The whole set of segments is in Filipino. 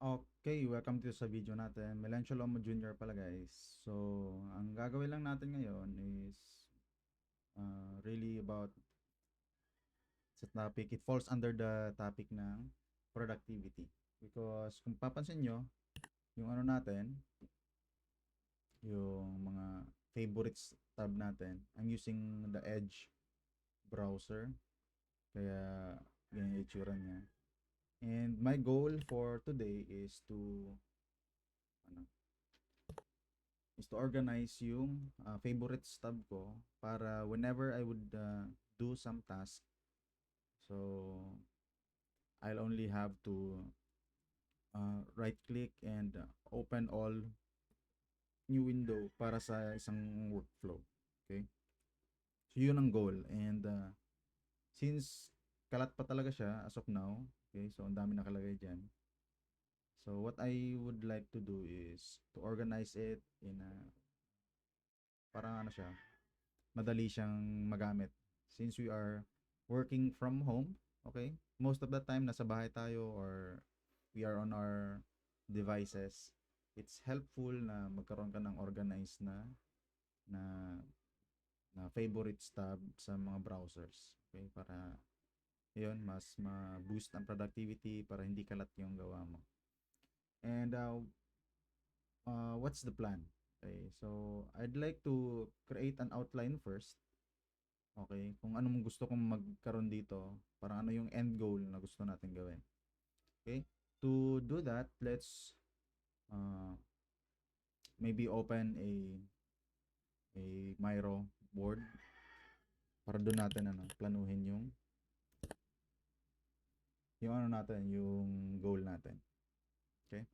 Okay, welcome to sa video natin. Melencio Lomo Jr. pala guys. So, ang gagawin lang natin ngayon is really about sa topic. It falls under the topic ng productivity. Because kung papansin nyo, yung ano natin, yung mga favorites tab natin, I'm using the Edge browser. Kaya, ganyan yung itsura niya. And my goal for today is to ano, organize yung favorites tab ko para whenever I would do some task, so I'll only have to right click and open all new window para sa isang workflow. Okay? So yun ang goal, and since kalat pa talaga siya as of now, okay, so ang dami nakalagay dyan. So what I would like to do is to organize it in a parang ano siya, madali siyang magamit. Since we are working from home, okay? Most of the time, nasa bahay tayo or we are on our devices. It's helpful na magkaroon ka ng organized na, na favorites tab sa mga browsers. Okay? Para yun, mas ma-boost ang productivity para hindi kalat yung gawa mo. And what's the plan? Okay, so I'd like to create an outline first. Okay, kung anong gusto kong magkaroon dito, parang ano yung end goal na gusto natin gawin. Okay, to do that, let's uh, maybe open a Miro board para doon natin planuhin yung ano natin, yung goal natin. Okay,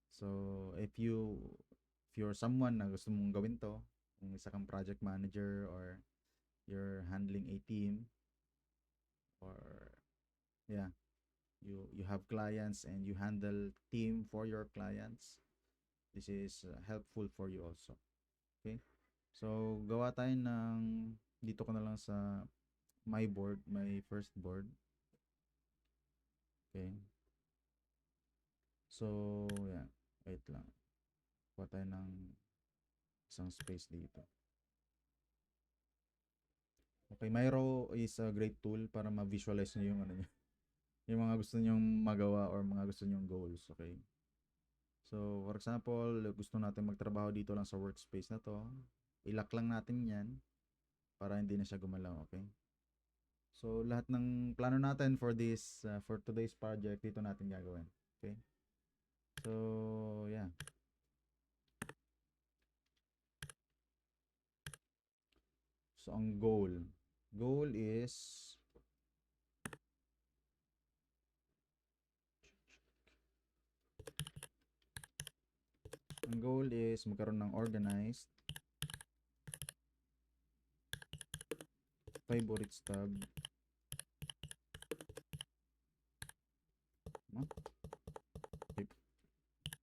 so if you're someone na gusto mong gawin to, kung isa kang project manager or you're handling a team, or yeah, you have clients and you handle team for your clients, this is helpful for you also. Okay, so gawa tayo ng dito ko na lang sa my board, my first board. Okay, so yeah, wait lang, gawa tayo ng isang space dito. Okay, Miro is a great tool para ma-visualize nyo yung ano nyo, yung mga gusto nyong magawa or mga gusto nyong goals. Okay, so for example, gusto natin magtrabaho dito lang sa workspace na to, ilock lang natin yan para hindi na siya gumalaw. Okay, so lahat ng plano natin for this for today's project dito natin gagawin. Okay, so yeah, so ang goal is magkaroon ng organized favorites tab. Okay.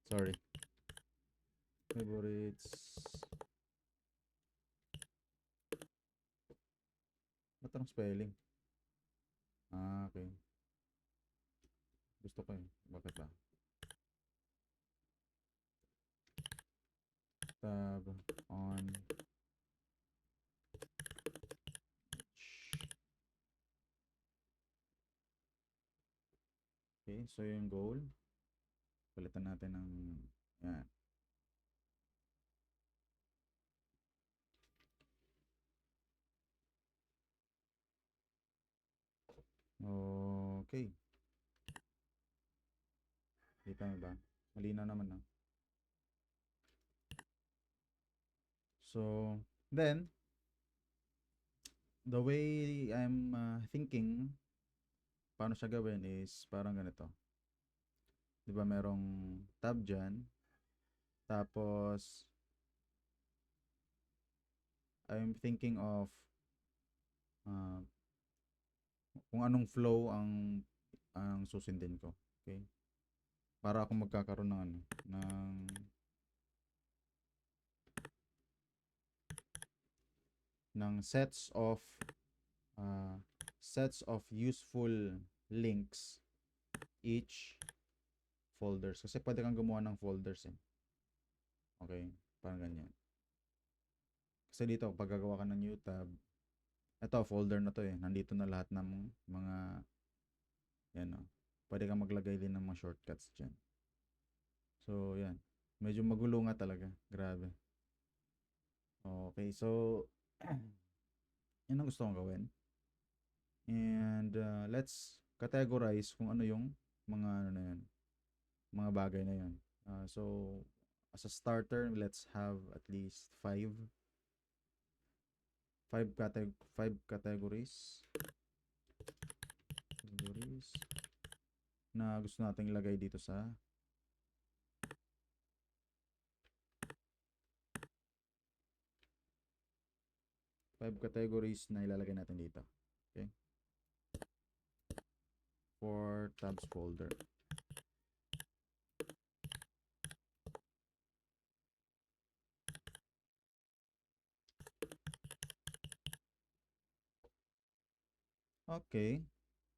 Sorry, favorites. Ba't ang spelling? Okay, gusto ko bakit ba tab on. Okay, so yung goal, palitan natin ng yan. Okay, kita mo ba? Malinaw naman, no? So then the way I'm thinking paano siya gawin is parang ganito. 'Di ba merong tab diyan, tapos I'm thinking of uh, kung anong flow ang susundin ko. Okay? Para ako magkakaroon ng ng uh, sets of useful links each folders. Kasi pwede kang gumawa ng folders eh. Okay? Parang ganyan. Kasi dito, pag gagawa ka ng new tab, ito, folder na to eh. Nandito na lahat ng mga, yan o. Pwede kang maglagay din ng mga shortcuts dyan. So, yan. Medyo magulo nga talaga. Grabe. Okay, so, yun ang gusto kong gawin. And let's categorize kung ano yung mga ano na yun, mga bagay na yun. So, as a starter, let's have at least five categories na gusto nating ilagay dito sa na ilalagay natin dito. Okay? For tabs folder. Okay.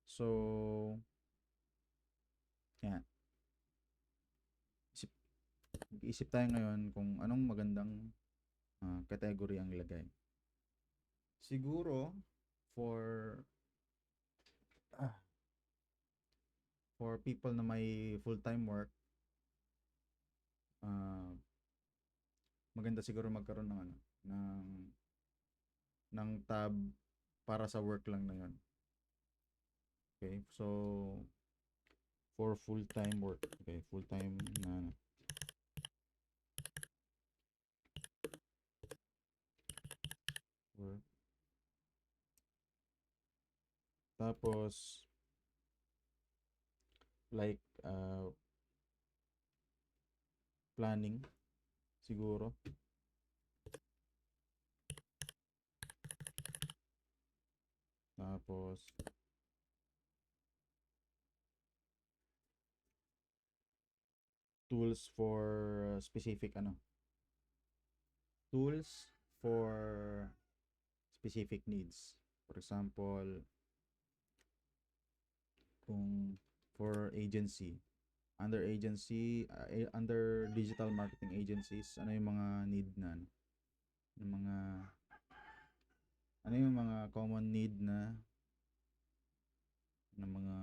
So, yan. Isip tayo ngayon kung anong magandang category ang ilagay. Siguro, for people na may full-time work, maganda siguro magkaroon ng ano, ng tab para sa work lang na yun. Okay, so for full-time work, okay, full-time na work. Tapos like planning siguro. Tapos tools for specific ano. Tools for specific needs. For example, kung for agency, under digital marketing agencies, ano yung mga need na yung mga common need na ng mga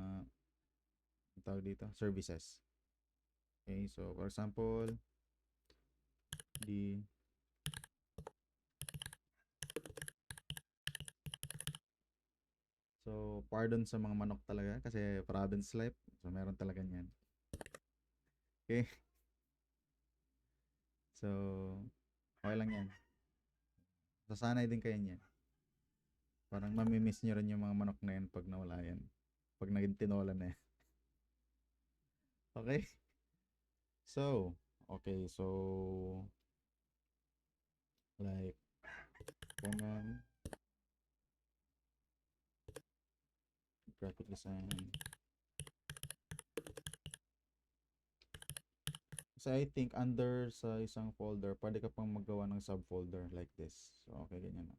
tawag dito, services. Okay, so for example, so pardon sa mga manok talaga kasi province life, so meron talaga niyan. Okay. So, okay lang yan. Sasanay din kayo niyan. Parang mamimiss nyo rin yung mga manok na yan pag nawala yan. Pag naging tinola na yan. Okay? So, okay. So, like, common graphic design. So, I think under sa isang folder, pwede ka pang maggawa ng subfolder like this. So, okay, ganyan na.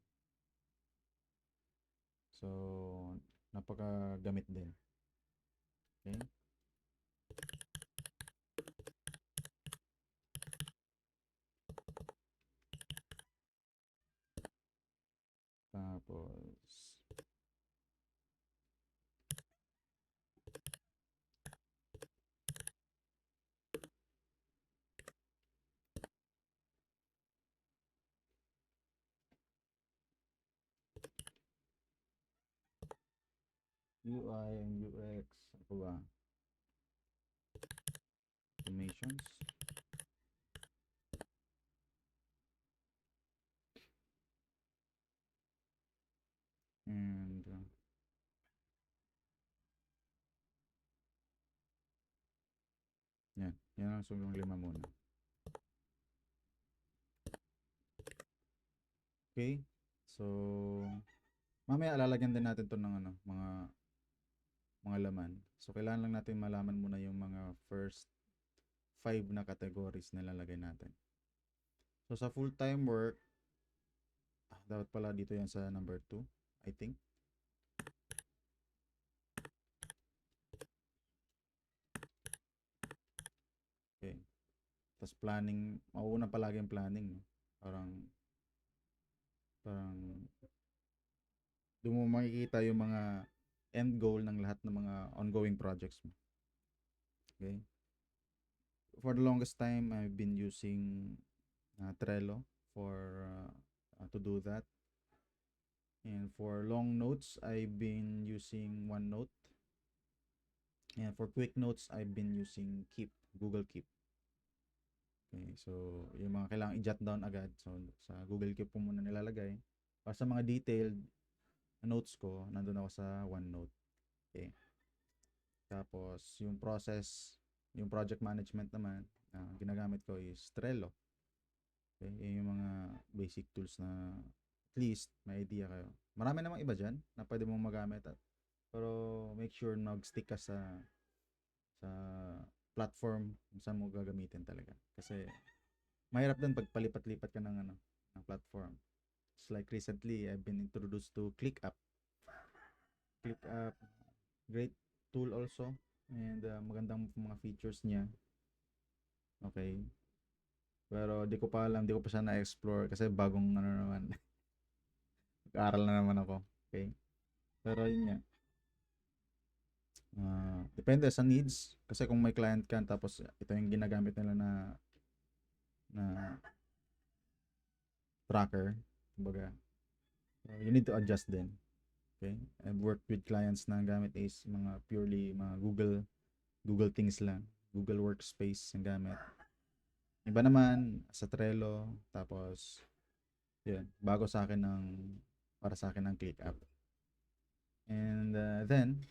So, napakagamit din. Okay? Tapos, UI and UX, ano ba? Automations. And yan. Yan ang yung 5 muna. Okay? So, mamaya lalagyan din natin to ng ano, mga laman. So, kailangan lang natin malaman muna yung mga first 5 na categories na lalagay natin. So, sa full-time work, dapat pala dito yan sa number 2, I think. Tas planning, mauuna palagi ang planning, no? Parang parang doon mo makikita yung mga end goal ng lahat ng mga ongoing projects mo. Okay? For the longest time, I've been using Trello for to do that. And for long notes, I've been using OneNote. And for quick notes, I've been using Keep, Google Keep. Okay, so yung mga kailangan i-jot down agad, so sa Google Keep ko muna nilalagay. Para sa mga detailed notes ko, nandun ako sa OneNote. Okay. Tapos yung process, yung project management naman, ginagamit ko is Trello. Okay, yun yung mga basic tools na at least may idea kayo. Marami namang iba dyan na pwede mong magamit pero make sure nag-stick ka sa platform kung saan mo gagamitin talaga. Kasi mahirap din pag palipat-lipat ka ng platform. It's like recently, I've been introduced to ClickUp. ClickUp, great tool also. And magandang mga features niya. Okay. Pero di ko pa alam, di ko pa siya na-explore kasi bagong naman. Nag-aaral na naman ako. Okay. Pero yun nga. Depende sa needs. Kasi kung may client ka tapos ito yung ginagamit nila na tracker, kumbaga, you need to adjust din. Okay? I've worked with clients na gamit is mga purely mga Google things lang. Google Workspace ang gamit. Iba naman sa Trello, tapos yun, bago sa akin para sa akin ng ClickUp. And then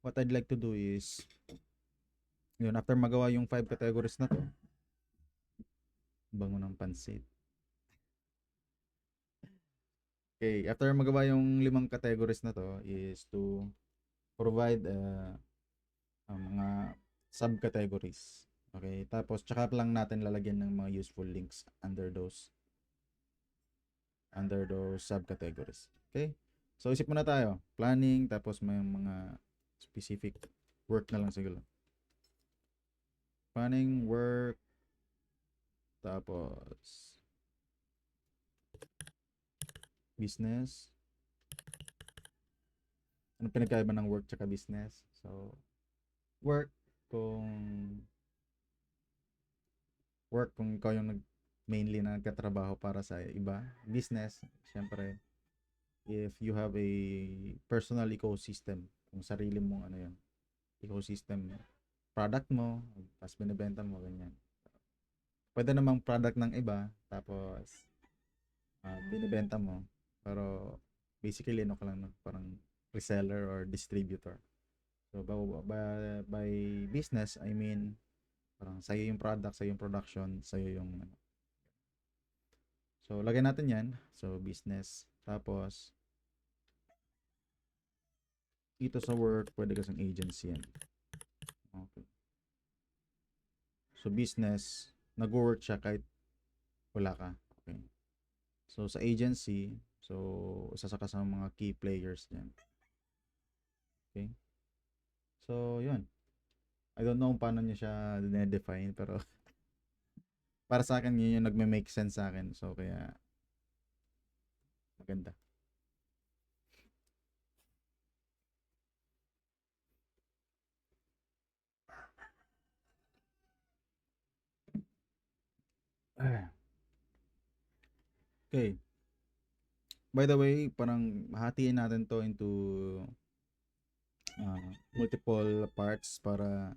what I'd like to do is yun, after magawa yung 5 categories na to, bango ng pansit. Okay, after magawa yung 5 categories na to is to provide mga subcategories. Okay, tapos tsaka lang natin lalagyan ng mga useful links under those subcategories. Okay? So isip muna tayo, planning, tapos may mga specific work na lang siguro. Planning, work, tapos business. Ano pinagkaiba ng work tsaka business? So, work kung ikaw yung mainly na nagkatrabaho para sa iba. Business, syempre, if you have a personal ecosystem, kung sarili mong ecosystem, product mo, tapos binibenta mo, ganyan. Pwede namang product ng iba, tapos binibenta mo, pero basically ka lang, parang reseller or distributor. So by business, I mean parang sa'yo yung product, sa'yo yung production, sa'yo yung So lagyan natin yan. So business. Tapos dito sa work, pwede kasing agency yan. Okay. So business, nag-work siya kahit wala ka. Okay. So sa agency, isa sa mga key players dyan. Okay. So yun. I don't know paano niya siya define pero para sa akin yun yung nagme-make sense sa akin. So kaya maganda. Okay. By the way, parang hahatiin natin to into multiple parts para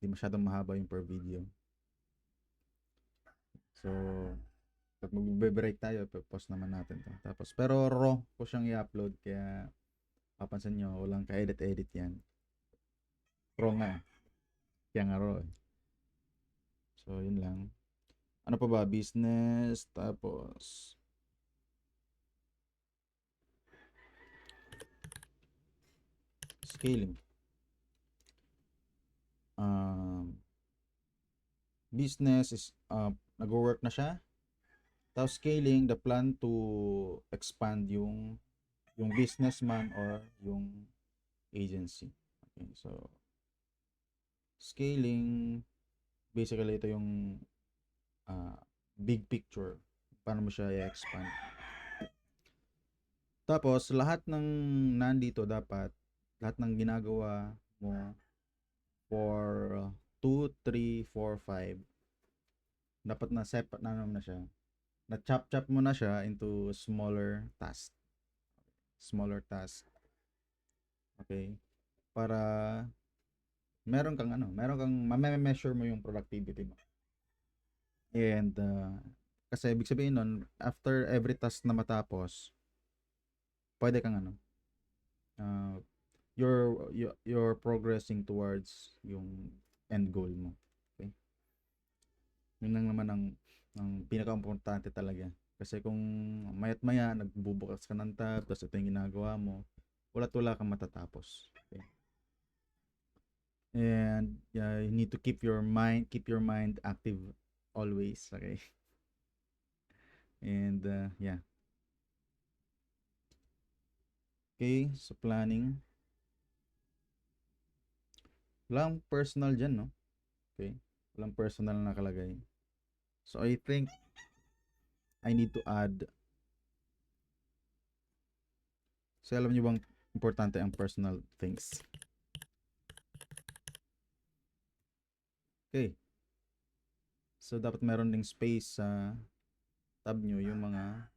di masyadong mahaba yung per video. So, pag magbe-break tayo, post naman natin to. Tapos, pero raw ko siyang i-upload kaya papansin nyo, walang ka-edit-edit yan. Raw nga. Kaya nga raw. So, yun lang. Ano pa ba? Business, tapos scaling. Business is nag-work na siya. Tapos scaling, the plan to expand yung businessman or yung agency. Okay, so scaling, basically ito yung big picture. Paano mo siya i-expand. Tapos, lahat ng nandito dapat, lahat ng ginagawa mo for 2, 3, 4, 5, dapat na separate na naman na siya. Na chop mo na siya into smaller task. Smaller task. Okay? Para meron kang ma-measure mo yung productivity mo. And kasi ibig sabihin nun, after every task na matapos, pwede kang you're progressing towards yung end goal mo. Okay? Yun lang naman ang pinaka-importante talaga. Kasi kung mayat maya nagbubukas ka ng tab, tapos ito yung ginagawa mo, wala kang matatapos. Okay? And you need to keep your mind active always. Okay? And yeah. Okay, so planning. Walang personal dyan, no? Okay? Walang personal na nakalagay. So, I think I need to add. So, alam niyo bang importante ang personal things? Okay. So, dapat meron ding space sa tab nyo yung mga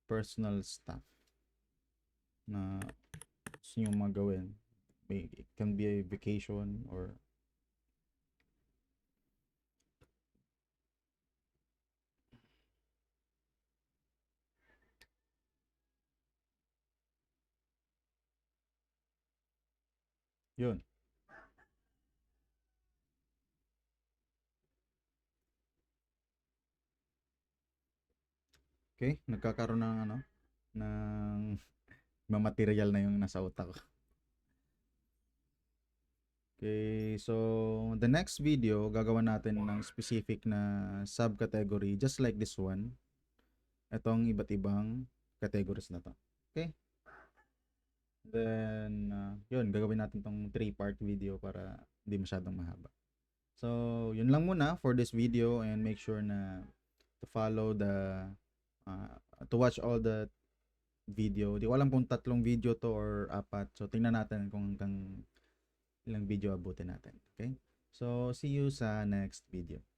personal stuff na gusto nyo magawin. It can be a vacation or yun. Okay, nagkakaroon ng ng material na yung nasa utak ko. Okay, so the next video, gagawa natin ng specific na subcategory just like this one. Itong iba't ibang categories na to. Okay? Then, yun, gagawin natin tong 3-part video para hindi masyadong mahaba. So, yun lang muna for this video and make sure na to follow to watch all the video. Di ko alam kung 3 video to or 4. So, tingnan natin kung hanggang ilang video abutin natin. Okay? So, see you sa next video.